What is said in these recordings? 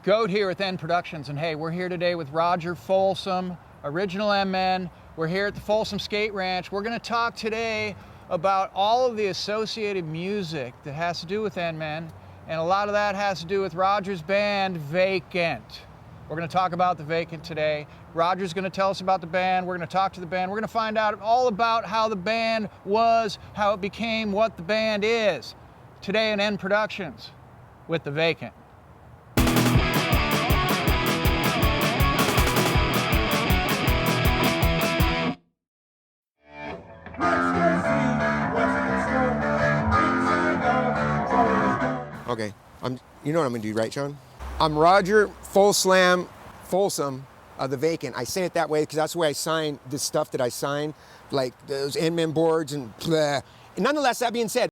Goat here with N Productions, and hey, we're here today with Roger Folsom, original NMen. We're here at the Folsom Skate Ranch. We're going to talk today about all of the associated music that has to do with NMen, and a lot of that has to do with Roger's band, VACANT. We're going to talk about the VACANT today. Roger's going to tell us about the band. We're going to talk to the band. We're going to find out all about how the band was, how it became what the band is. Today in N Productions with the VACANT. Okay, you know what I'm gonna do, right, Sean? I'm Roger Folsom of the VACANT. I say it that way because that's the way I sign the stuff that I sign, like those NMen boards and blah. And nonetheless, that being said,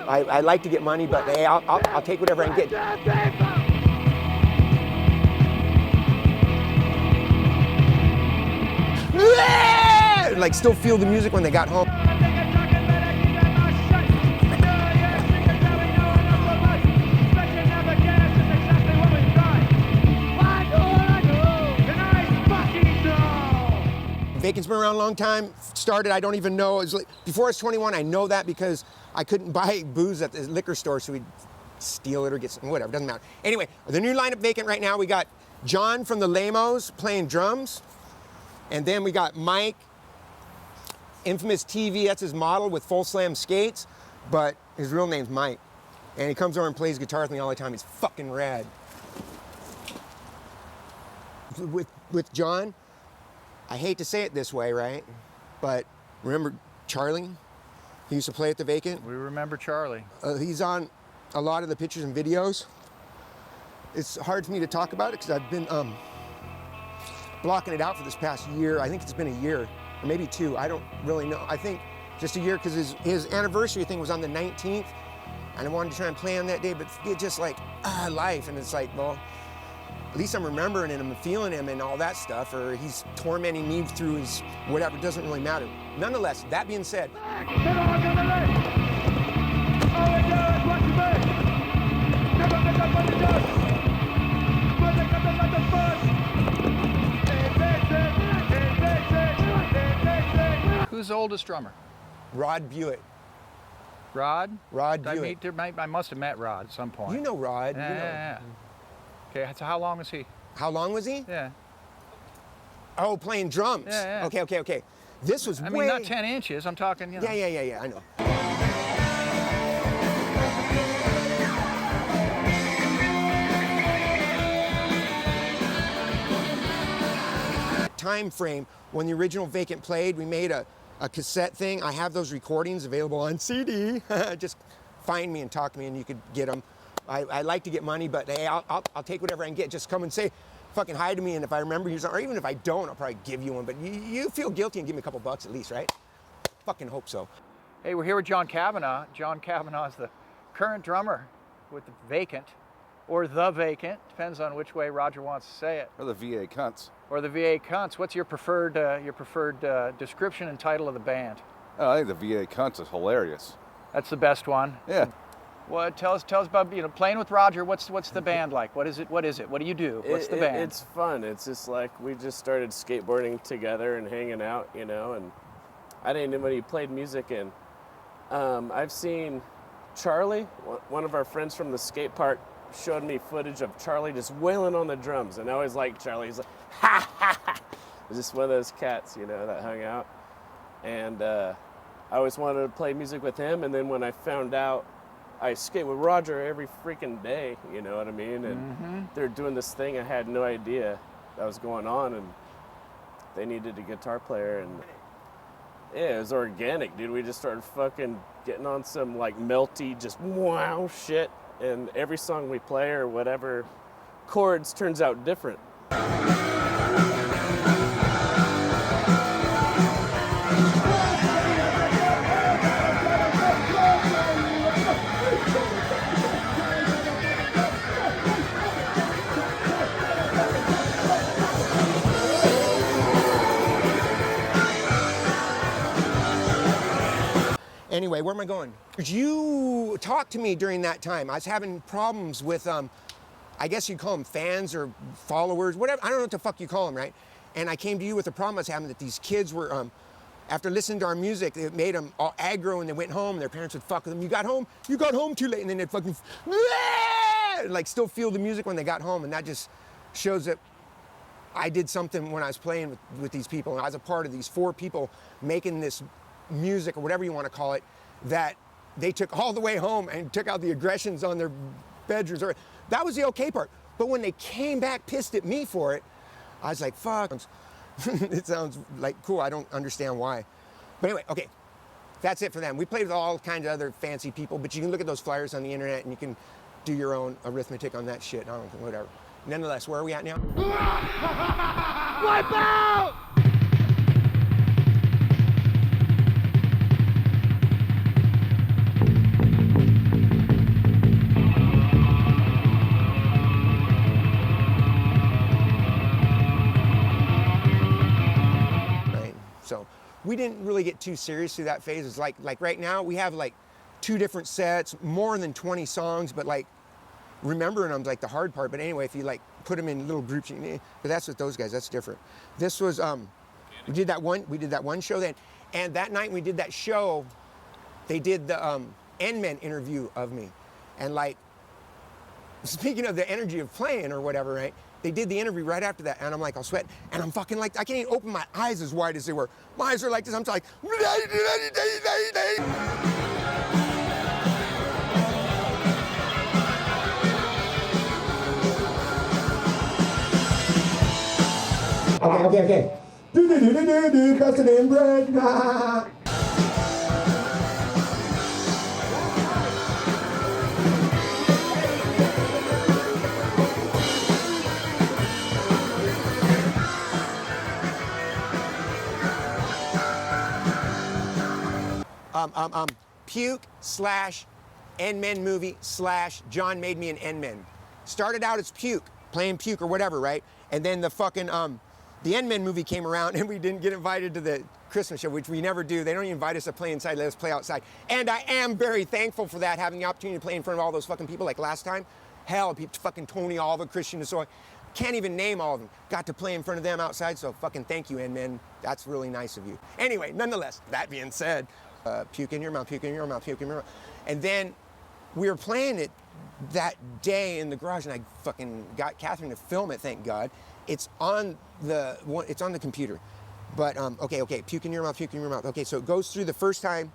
I like to get money, but hey, I'll take whatever I can get. Like still feel the music when they got home. VACANT's been around a long time. Started, I don't even know. It was like, before I was 21, I know that because I couldn't buy booze at the liquor store, so we'd steal it or get some, whatever, doesn't matter. Anyway, the new lineup VACANT right now, we got John from the Lamos playing drums. And then we got Mike, infamous TV, that's his model with Full Slam Skates, but his real name's Mike. And he comes over and plays guitar with me all the time. He's fucking rad. With John, I hate to say it this way, right? But remember Charlie? He used to play at the VACANT. We remember Charlie. He's on a lot of the pictures and videos. It's hard for me to talk about it because I've been blocking it out for this past year. I think it's been a year, or maybe two. I don't really know. I think just a year because his anniversary thing was on the 19th, and I wanted to try and play on that day, but it just like, life. And it's like, well, at least I'm remembering him and feeling him and all that stuff, or he's tormenting me through his whatever, it doesn't really matter. Nonetheless, that being said, Who's the oldest drummer? Rod Buick. Rod? Rod Buick. I must have met Rod at some point. You know Rod. Yeah, you know. yeah. Okay, so how long was he? How long was he? Yeah. Oh, playing drums. Yeah, yeah. Okay. This was I mean, not 10 inches. I'm talking, you know. Yeah, I know. Time frame when the original VACANT played, we made a cassette thing. I have those recordings available on CD. Just find me and talk to me and you could get them. I like to get money, but hey, I'll take whatever I can get. Just come and say fucking hi to me, and if I remember you, or even if I don't, I'll probably give you one. But you feel guilty and give me a couple bucks at least, right? Fucking hope so. Hey, we're here with John Cavanaugh. John Cavanaugh is the current drummer with the VACANT, or the VACANT, depends on which way Roger wants to say it. Or the VACANTs. Or the VACANTs. What's your preferred description and title of the band? Oh, I think the VACANTs is hilarious. That's the best one. Yeah. Well, tell us about playing with Roger. What's the band like? What is it? What do you do? What's the band? It's fun. It's just like we just started skateboarding together and hanging out, you know. And I didn't know when he played music. And I've seen Charlie, one of our friends from the skate park, showed me footage of Charlie just wailing on the drums, and I always liked Charlie. He's like, ha ha ha. Just one of those cats, you know, that hung out. And I always wanted to play music with him. And then when I found out, I skate with Roger every freaking day, you know what I mean? And they're doing this thing I had no idea that was going on, and they needed a guitar player, and yeah, it was organic, dude. We just started fucking getting on some like melty, just wow shit, and every song we play or whatever chords turns out different. Anyway, where am I going? You talked to me during that time. I was having problems with, I guess you'd call them fans or followers, whatever. I don't know what the fuck you call them, right? And I came to you with a problem I was having that these kids were, after listening to our music, it made them all aggro and they went home. Their parents would fuck with them. You got home too late. And then they'd fucking, like still feel the music when they got home. And that just shows that I did something when I was playing with these people. And I was a part of these 4 people making this music or whatever you want to call it, that they took all the way home and took out the aggressions on their bedrooms. That was the okay part. But when they came back pissed at me for it, I was like, fuck. It sounds like cool. I don't understand why. But anyway, okay. That's it for them. We played with all kinds of other fancy people, but you can look at those flyers on the internet and you can do your own arithmetic on that shit. I don't know, whatever. Nonetheless, where are we at now? Wipe out! So we didn't really get too serious through that phase. It's like right now we have like 2 different sets, more than 20 songs, but like remembering them's like the hard part. But anyway, if you like put them in little groups, but that's with those guys, that's different. This was, we did that one show then, and that night we did that show, they did the NMen interview of me. And like, speaking of the energy of playing or whatever, right? They did the interview right after that, and I'm like, I'll sweat, and I'm fucking like, I can't even open my eyes as wide as they were. My eyes are like this, I'm like, okay. Busted in bread. Puke / NMen movie / John made me an NMen. Started out as Puke, playing Puke or whatever, right? And then the fucking, the NMen movie came around and we didn't get invited to the Christmas show, which we never do. They don't even invite us to play inside, let us play outside. And I am very thankful for that, having the opportunity to play in front of all those fucking people like last time. Hell, fucking Tony Alva, Christian DeSoy. Can't even name all of them. Got to play in front of them outside, so fucking thank you, NMen. That's really nice of you. Anyway, nonetheless, that being said, puke in your mouth, puke in your mouth, puke in your mouth. And then we were playing it that day in the garage, and I fucking got Catherine to film it, thank God. It's on the computer. But, okay, puke in your mouth, puke in your mouth. Okay, so it goes through the first time,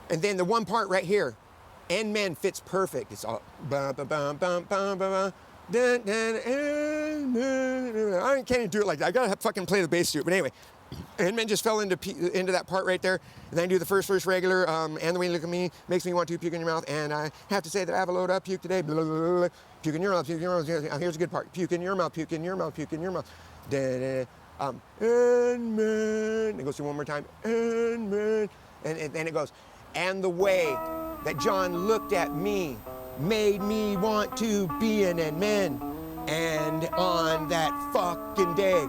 and then the one part right here, NMen fits perfect. It's all bum bum bum bum bum bum. I can't even do it like that. I gotta fucking play the bass to it. But anyway, NMen just fell into that part right there. And then I do the first verse regular, and the way you look at me makes me want to puke in your mouth. And I have to say that I have a load up puke today. Blah, blah, blah, blah. Puke in your mouth, puke in your mouth. Here's a good part. Puke in your mouth, puke in your mouth, puke in your mouth. NMen. It goes through one more time. NMen. And then it goes, and the way that John looked at me made me want to be an NMen. And on that fucking day,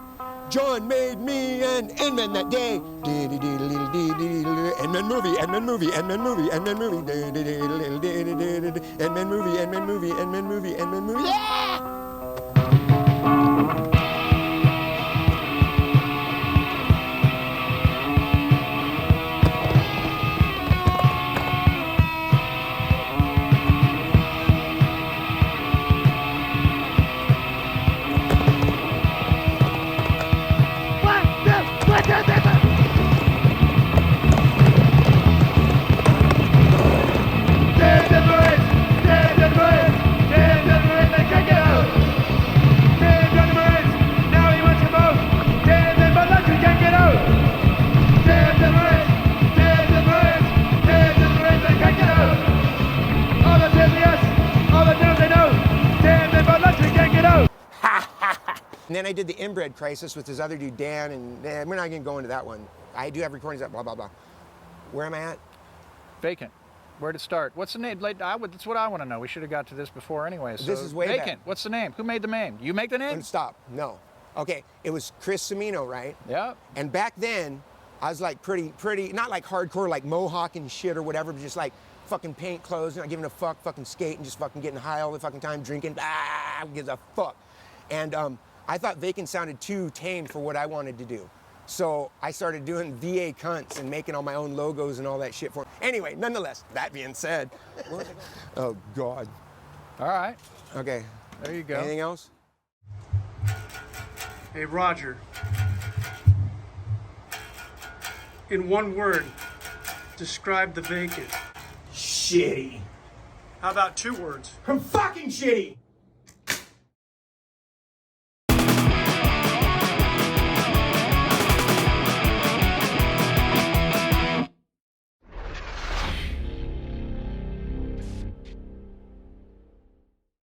John made me an NMen that day. NMen movie, NMen movie, NMen movie, NMen movie. NMen movie, NMen movie, NMen movie, NMen movie. Yeah! And then I did the inbred crisis with this other dude, Dan, and we're not going to go into that one. I do have recordings that blah, blah, blah. Where am I at? Vacant. Where to start? What's the name? That's what I want to know. We should have got to this before anyway. So this is way Vacant. back. What's the name? Who made the name? You make the name? Stop. No. Okay. It was Chris Cimino, right? Yeah. And back then, I was like pretty, not like hardcore, like mohawk and shit or whatever, but just like fucking paint clothes, not giving a fuck, fucking skate and just fucking getting high all the fucking time, drinking, who gives a fuck. And I thought Vacant sounded too tame for what I wanted to do. So I started doing VA cunts and making all my own logos and all that shit for it. Anyway, nonetheless, that being said, oh God. All right. Okay. There you go. Anything else? Hey, Roger. In one word, describe the Vacant. Shitty. How about 2 words? I'm fucking shitty.